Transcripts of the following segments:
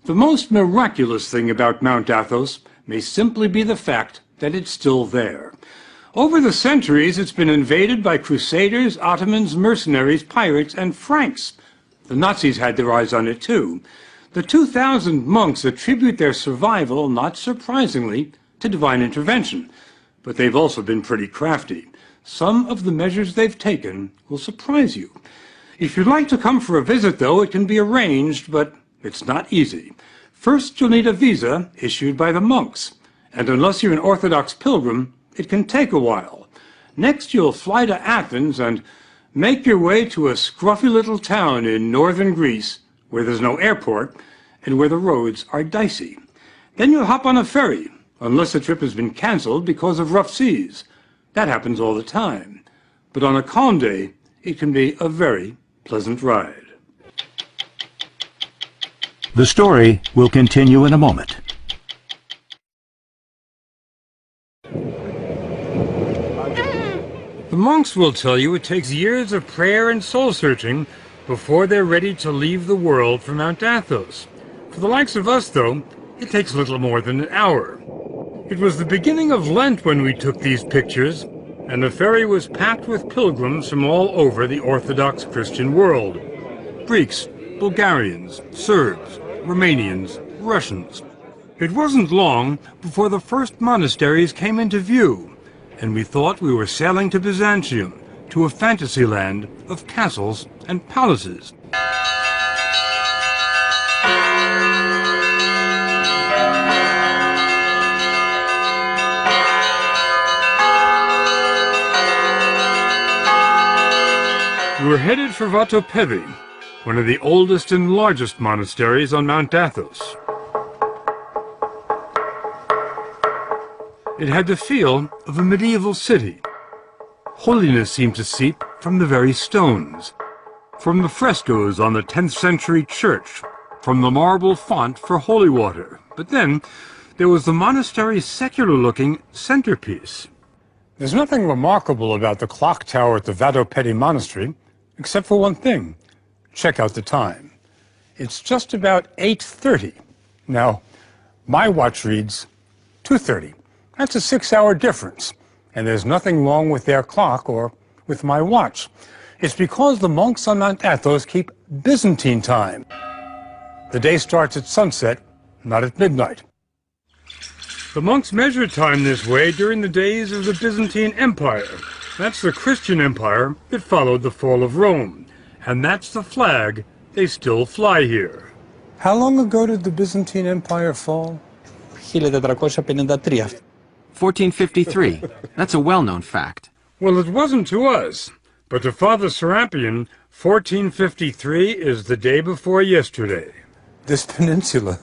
The most miraculous thing about Mount Athos may simply be the fact that it's still there. Over the centuries, it's been invaded by Crusaders, Ottomans, mercenaries, pirates, and Franks. The Nazis had their eyes on it too. The 2,000 monks attribute their survival, not surprisingly, to divine intervention. But they've also been pretty crafty. Some of the measures they've taken will surprise you. If you'd like to come for a visit, though, it can be arranged, but it's not easy. First, you'll need a visa issued by the monks. And unless you're an Orthodox pilgrim, it can take a while. Next, you'll fly to Athens and make your way to a scruffy little town in northern Greece where there's no airport and where the roads are dicey. Then you'll hop on a ferry, unless the trip has been canceled because of rough seas. That happens all the time. But on a calm day, it can be a very pleasant ride. The story will continue in a moment. The monks will tell you it takes years of prayer and soul-searching before they're ready to leave the world for Mount Athos. For the likes of us, though, it takes little more than an hour. It was the beginning of Lent when we took these pictures, and the ferry was packed with pilgrims from all over the Orthodox Christian world. Greeks, Bulgarians, Serbs, Romanians, Russians. It wasn't long before the first monasteries came into view, and we thought we were sailing to Byzantium, to a fantasy land of castles and palaces. We were headed for Vatopedi, one of the oldest and largest monasteries on Mount Athos. It had the feel of a medieval city. Holiness seemed to seep from the very stones, from the frescoes on the 10th century church, from the marble font for holy water. But then there was the monastery's secular-looking centerpiece. There's nothing remarkable about the clock tower at the Vatopedi Monastery, except for one thing. Check out the time. It's just about 8:30. Now, my watch reads 2:30. That's a 6-hour difference, and there's nothing wrong with their clock or with my watch. It's because the monks on Mount Athos keep Byzantine time. The day starts at sunset, not at midnight. The monks measured time this way during the days of the Byzantine Empire. That's the Christian empire that followed the fall of Rome, and that's the flag they still fly here. How long ago did the Byzantine Empire fall? 1453. 1453. That's a well-known fact. Well, it wasn't to us, but to Father Serapion, 1453 is the day before yesterday. This peninsula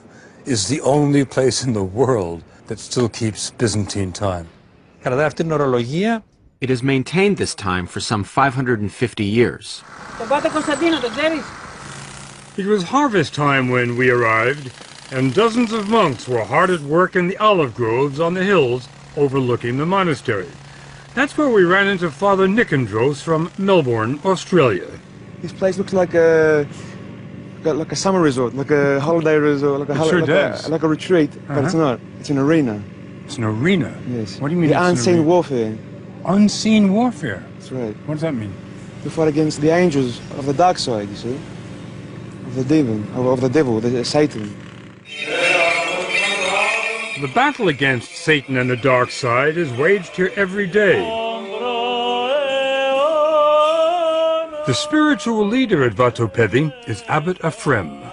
is the only place in the world that still keeps Byzantine time. It has maintained this time for some 550 years. It was harvest time when we arrived, and dozens of monks were hard at work in the olive groves on the hills overlooking the monastery. That's where we ran into Father Nicandros from Melbourne, Australia. This place looks like a summer resort, like a holiday resort, like a retreat, but it's not. It's an arena. It's an arena? Yes. What do you mean? The unseen warfare. Unseen warfare? That's right. What does that mean? You fight against the angels of the dark side, you see, of the demon, of the devil, Satan. The battle against Satan and the dark side is waged here every day. The spiritual leader at Vatopedi is Abbot Ephrem.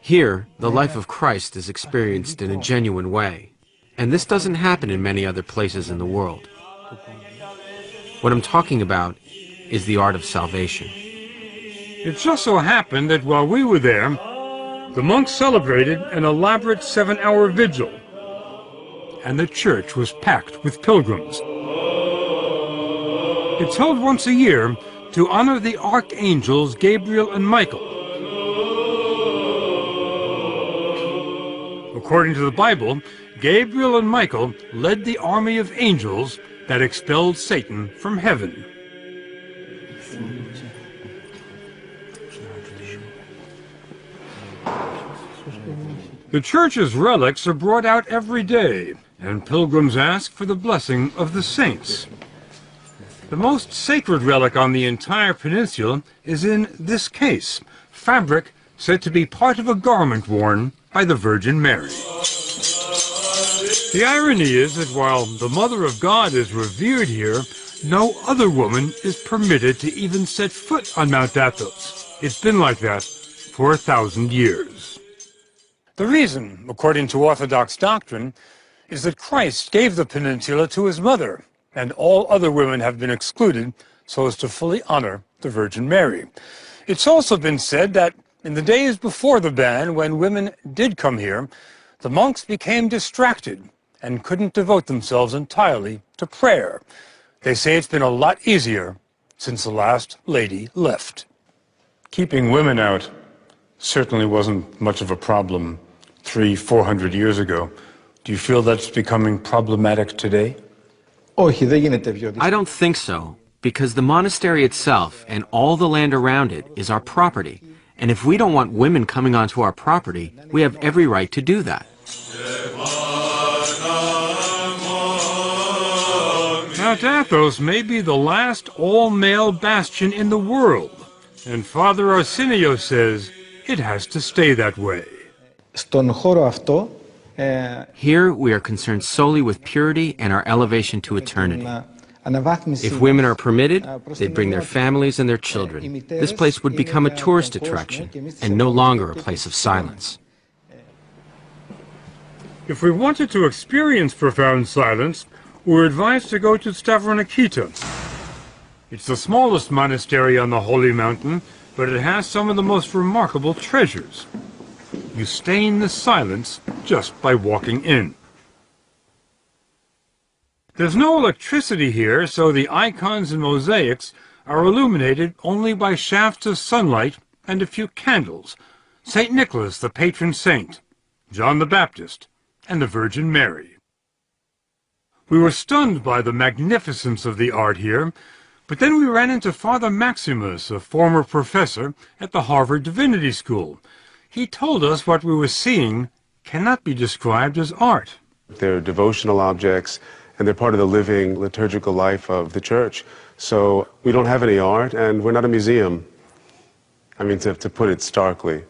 Here, the life of Christ is experienced in a genuine way, and this doesn't happen in many other places in the world. What I'm talking about is the art of salvation. It just so happened that while we were there, the monks celebrated an elaborate 7-hour vigil, and the church was packed with pilgrims. It's held once a year to honor the archangels Gabriel and Michael. According to the Bible, Gabriel and Michael led the army of angels that expelled Satan from heaven. The church's relics are brought out every day, and pilgrims ask for the blessing of the saints. The most sacred relic on the entire peninsula is in this case, fabric said to be part of a garment worn by the Virgin Mary. The irony is that while the Mother of God is revered here, no other woman is permitted to even set foot on Mount Athos. It's been like that for 1,000 years. The reason, according to Orthodox doctrine, is that Christ gave the peninsula to his mother, and all other women have been excluded so as to fully honor the Virgin Mary. It's also been said that in the days before the ban, when women did come here, the monks became distracted and couldn't devote themselves entirely to prayer. They say it's been a lot easier since the last lady left. Keeping women out certainly wasn't much of a problem 300-400 years ago. Do you feel that's becoming problematic today? I don't think so, because the monastery itself and all the land around it is our property. And if we don't want women coming onto our property, we have every right to do that. Mount Athos may be the last all-male bastion in the world, and Father Arsenio says it has to stay that way. Here we are concerned solely with purity and our elevation to eternity. If women are permitted, they'd bring their families and their children. This place would become a tourist attraction and no longer a place of silence. If we wanted to experience profound silence, we're advised to go to Stavronikita. It's the smallest monastery on the Holy Mountain, but it has some of the most remarkable treasures. You stay in the silence just by walking in. There's no electricity here, so the icons and mosaics are illuminated only by shafts of sunlight and a few candles. St. Nicholas, the patron saint, John the Baptist, and the Virgin Mary. We were stunned by the magnificence of the art here, but then we ran into Father Maximus, a former professor at the Harvard Divinity School. He told us what we were seeing cannot be described as art. They're devotional objects, and they're part of the living liturgical life of the church. So we don't have any art, and we're not a museum. I mean, to put it starkly.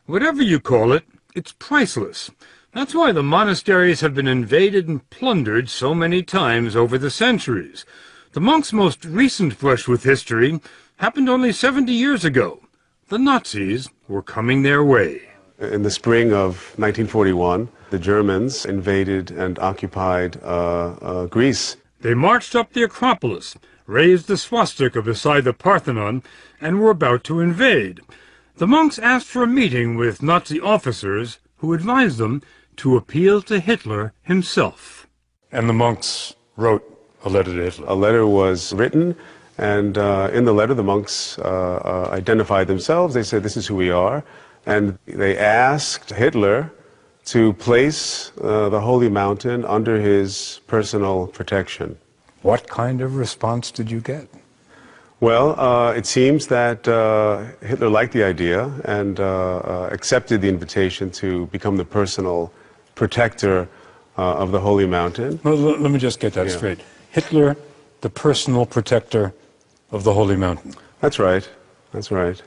Whatever you call it, it's priceless. That's why the monasteries have been invaded and plundered so many times over the centuries. The monks' most recent brush with history happened only 70 years ago. The Nazis were coming their way. In the spring of 1941, the Germans invaded and occupied Greece. They marched up the Acropolis, raised the swastika beside the Parthenon, and were about to invade. The monks asked for a meeting with Nazi officers who advised them to appeal to Hitler himself. And the monks wrote a letter to Hitler. A letter was written, and in the letter the monks identified themselves. They said, "This is who we are." And they asked Hitler to place the Holy Mountain under his personal protection. What kind of response did you get? Well, it seems that Hitler liked the idea and accepted the invitation to become the personal protector of the Holy Mountain. Well, let me just get that straight. Hitler, the personal protector of the Holy Mountain. That's right. That's right.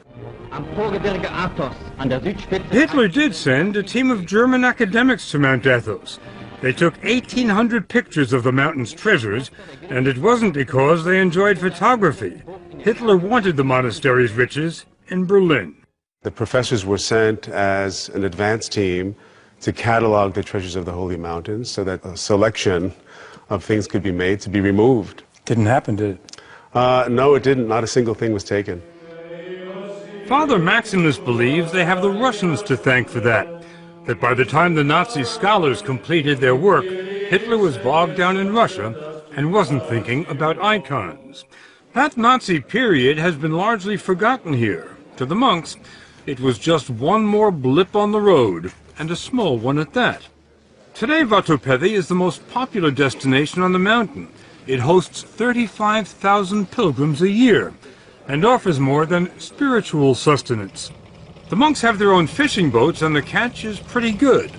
Hitler did send a team of German academics to Mount Athos. They took 1,800 pictures of the mountain's treasures, and it wasn't because they enjoyed photography. Hitler wanted the monastery's riches in Berlin. The professors were sent as an advance team to catalog the treasures of the Holy Mountains so that a selection of things could be made to be removed. Didn't happen, did it? No, it didn't. Not a single thing was taken. Father Maximus believes they have the Russians to thank for that by the time the Nazi scholars completed their work, Hitler was bogged down in Russia and wasn't thinking about icons. That Nazi period has been largely forgotten here. To the monks, it was just one more blip on the road, and a small one at that. Today, Vatopedi is the most popular destination on the mountain. It hosts 35,000 pilgrims a year and offers more than spiritual sustenance. The monks have their own fishing boats and the catch is pretty good.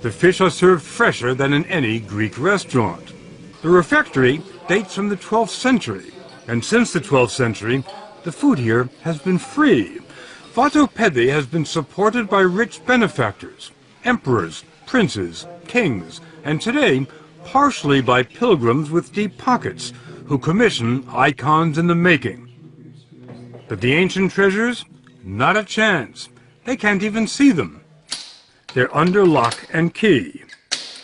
The fish are served fresher than in any Greek restaurant. The refectory dates from the 12th century, and since the 12th century, the food here has been free. Vatopedi has been supported by rich benefactors, emperors, princes, kings, and today, partially by pilgrims with deep pockets, who commission icons in the making. But the ancient treasures? Not a chance. They can't even see them. They're under lock and key.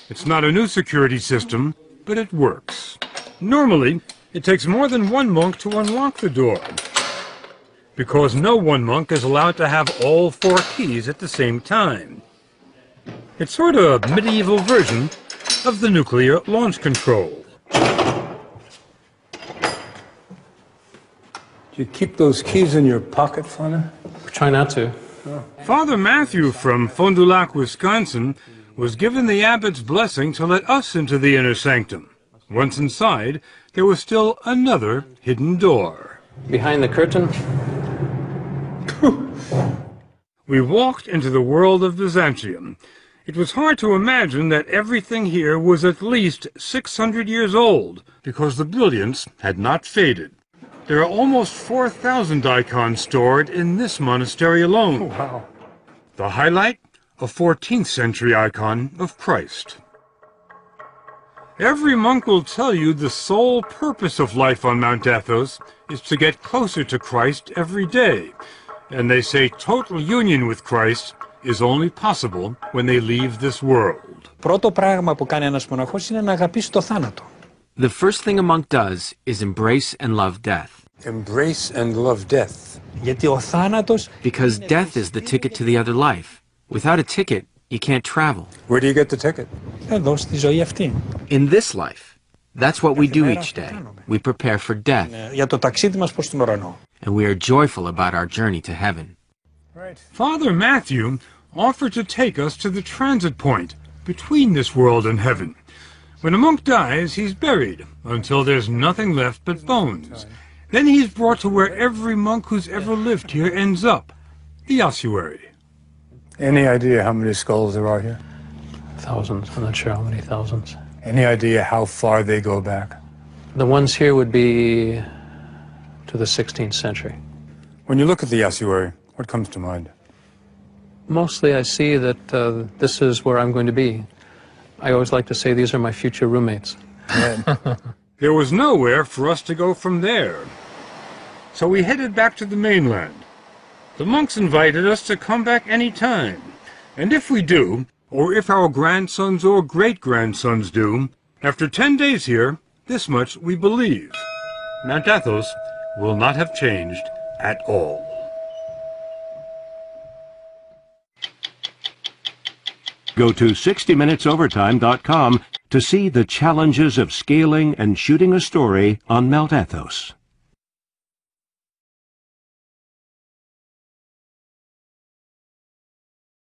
It's not a new security system, but it works. Normally, it takes more than one monk to unlock the door, because no one monk is allowed to have all 4 keys at the same time. It's sort of a medieval version of the nuclear launch control. Do you keep those keys in your pocket, Father? Try not to. Father Matthew from Fond du Lac, Wisconsin, was given the abbot's blessing to let us into the inner sanctum. Once inside, there was still another hidden door. Behind the curtain. We walked into the world of Byzantium. It was hard to imagine that everything here was at least 600 years old, because the brilliance had not faded. There are almost 4,000 icons stored in this monastery alone. Oh, wow. The highlight? A 14th century icon of Christ. Every monk will tell you the sole purpose of life on Mount Athos is to get closer to Christ every day. And they say total union with Christ is only possible when they leave this world. Πρώτο πράγμα που κάνει ένας μοναχός είναι να αγαπήσει το θάνατο. The first thing a monk does is embrace and love death. Embrace and love death. Γιατί ο θάνατος... Because death is the ticket to the other life. Without a ticket, you can't travel. Where do you get the ticket? Εδώ στη ζωή αυτή. In this life, that's what we do each day. We prepare for death. Για το ταξίδι μας προς τον ουρανό. And we are joyful about our journey to heaven. Father Matthew offered to take us to the transit point between this world and heaven. When a monk dies, he's buried until there's nothing left but bones. Then he's brought to where every monk who's ever lived here ends up, the ossuary. Any idea how many skulls there are here? Thousands. I'm not sure how many thousands. Any idea how far they go back? The ones here would be to the 16th century. When you look at the ossuary, what comes to mind? Mostly I see that this is where I'm going to be. I always like to say these are my future roommates. There was nowhere for us to go from there. So we headed back to the mainland. The monks invited us to come back any time. And if we do, or if our grandsons or great-grandsons do, after 10 days here, this much we believe. Mount Athos will not have changed at all. Go to 60minutesovertime.com to see the challenges of scaling and shooting a story on Mount Athos.